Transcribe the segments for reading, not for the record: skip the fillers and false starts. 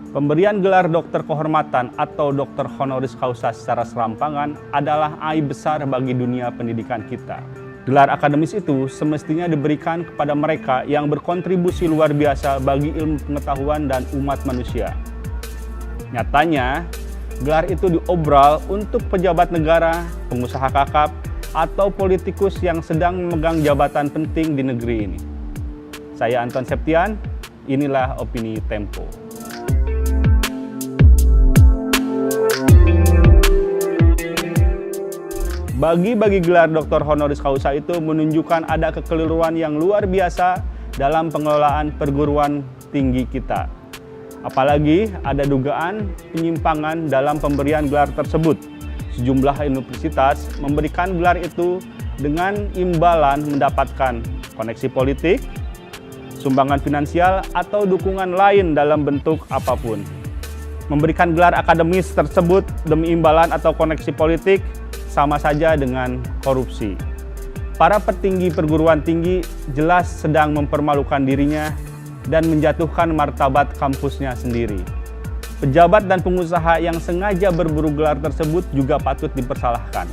Pemberian gelar dokter kehormatan atau dokter honoris causa secara serampangan adalah aib besar bagi dunia pendidikan kita. Gelar akademis itu semestinya diberikan kepada mereka yang berkontribusi luar biasa bagi ilmu pengetahuan dan umat manusia. Nyatanya, gelar itu diobral untuk pejabat negara, pengusaha kakap, atau politikus yang sedang memegang jabatan penting di negeri ini. Saya Anton Septian, inilah Opini Tempo. Bagi gelar doktor honoris causa itu menunjukkan ada kekeliruan yang luar biasa dalam pengelolaan perguruan tinggi kita. Apalagi ada dugaan penyimpangan dalam pemberian gelar tersebut. Sejumlah universitas memberikan gelar itu dengan imbalan mendapatkan koneksi politik, sumbangan finansial, atau dukungan lain dalam bentuk apapun. Memberikan gelar akademis tersebut demi imbalan atau koneksi politik sama saja dengan korupsi. Para petinggi perguruan tinggi jelas sedang mempermalukan dirinya dan menjatuhkan martabat kampusnya sendiri. Pejabat dan pengusaha yang sengaja berburu gelar tersebut juga patut dipersalahkan.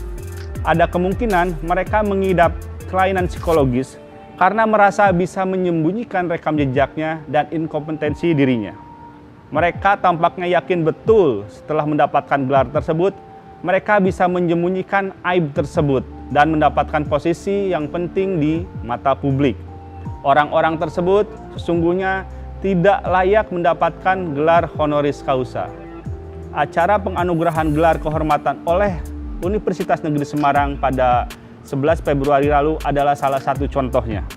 Ada kemungkinan mereka mengidap kelainan psikologis karena merasa bisa menyembunyikan rekam jejaknya dan inkompetensi dirinya. Mereka tampaknya yakin betul setelah mendapatkan gelar tersebut, mereka bisa menyembunyikan aib tersebut dan mendapatkan posisi yang penting di mata publik. Orang-orang tersebut sesungguhnya tidak layak mendapatkan gelar honoris causa. Acara penganugerahan gelar kehormatan oleh Universitas Negeri Semarang pada 11 Februari lalu adalah salah satu contohnya.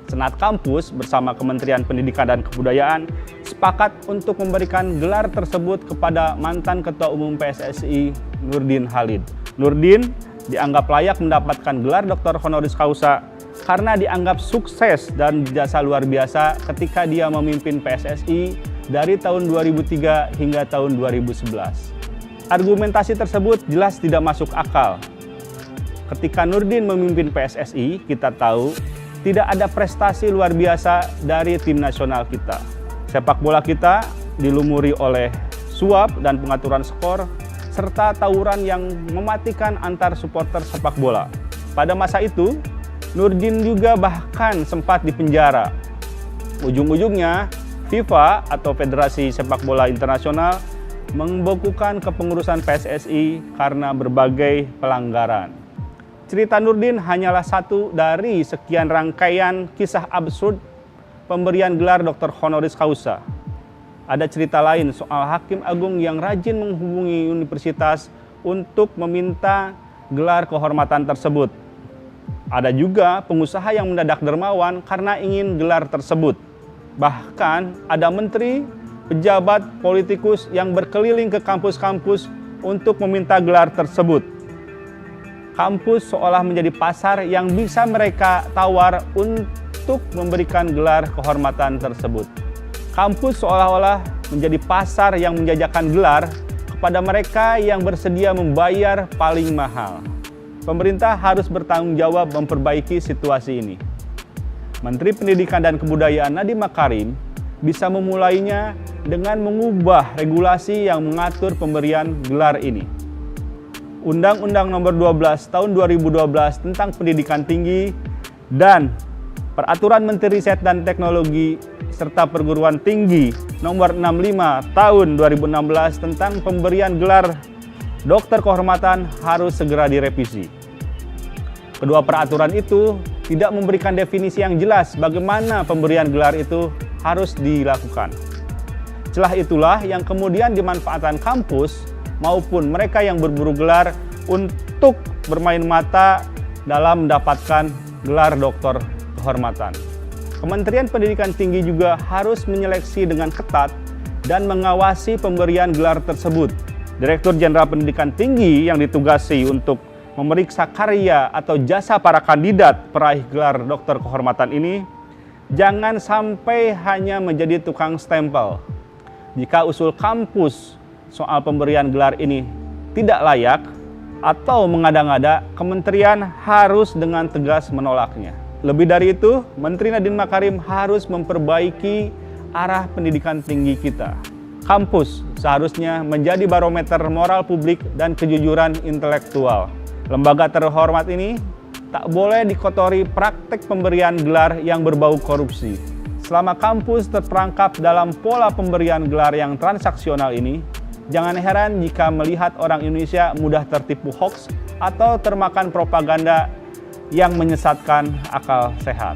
Senat Kampus bersama Kementerian Pendidikan dan Kebudayaan sepakat untuk memberikan gelar tersebut kepada mantan Ketua Umum PSSI Nurdin Halid. Nurdin dianggap layak mendapatkan gelar doktor honoris causa karena dianggap sukses dan jasa luar biasa ketika dia memimpin PSSI dari tahun 2003 hingga tahun 2011. Argumentasi tersebut jelas tidak masuk akal. Ketika Nurdin memimpin PSSI, kita tahu tidak ada prestasi luar biasa dari tim nasional kita. Sepak bola kita dilumuri oleh suap dan pengaturan skor, serta tawuran yang mematikan antar supporter sepak bola. Pada masa itu, Nurdin juga bahkan sempat dipenjara. Ujung-ujungnya, FIFA atau Federasi Sepak Bola Internasional membekukan kepengurusan PSSI karena berbagai pelanggaran. Cerita Nurdin hanyalah satu dari sekian rangkaian kisah absurd pemberian gelar doktor honoris causa. Ada cerita lain soal Hakim Agung yang rajin menghubungi universitas untuk meminta gelar kehormatan tersebut. Ada juga pengusaha yang mendadak dermawan karena ingin gelar tersebut. Bahkan ada menteri, pejabat, politikus yang berkeliling ke kampus-kampus untuk meminta gelar tersebut. Kampus seolah menjadi pasar yang bisa mereka tawar untuk memberikan gelar kehormatan tersebut. Kampus seolah-olah menjadi pasar yang menjajakan gelar kepada mereka yang bersedia membayar paling mahal. Pemerintah harus bertanggung jawab memperbaiki situasi ini. Menteri Pendidikan dan Kebudayaan Nadiem Makarim bisa memulainya dengan mengubah regulasi yang mengatur pemberian gelar ini. Undang-Undang Nomor 12 Tahun 2012 tentang Pendidikan Tinggi dan Peraturan Menteri Riset dan Teknologi serta Perguruan Tinggi Nomor 65 Tahun 2016 tentang pemberian gelar dokter kehormatan harus segera direvisi. Kedua peraturan itu tidak memberikan definisi yang jelas bagaimana pemberian gelar itu harus dilakukan. Celah itulah yang kemudian dimanfaatkan kampus maupun mereka yang berburu gelar untuk bermain mata dalam mendapatkan gelar doktor kehormatan. Kementerian Pendidikan Tinggi juga harus menyeleksi dengan ketat dan mengawasi pemberian gelar tersebut. Direktur Jenderal Pendidikan Tinggi yang ditugasi untuk memeriksa karya atau jasa para kandidat peraih gelar doktor kehormatan ini jangan sampai hanya menjadi tukang stempel. Jika usul kampus soal pemberian gelar ini tidak layak atau mengada-ngada, kementerian harus dengan tegas menolaknya. Lebih dari itu, Menteri Nadiem Makarim harus memperbaiki arah pendidikan tinggi kita. Kampus seharusnya menjadi barometer moral publik dan kejujuran intelektual. Lembaga terhormat ini tak boleh dikotori praktek pemberian gelar yang berbau korupsi. Selama kampus terperangkap dalam pola pemberian gelar yang transaksional ini, jangan heran jika melihat orang Indonesia mudah tertipu hoaks atau termakan propaganda yang menyesatkan akal sehat.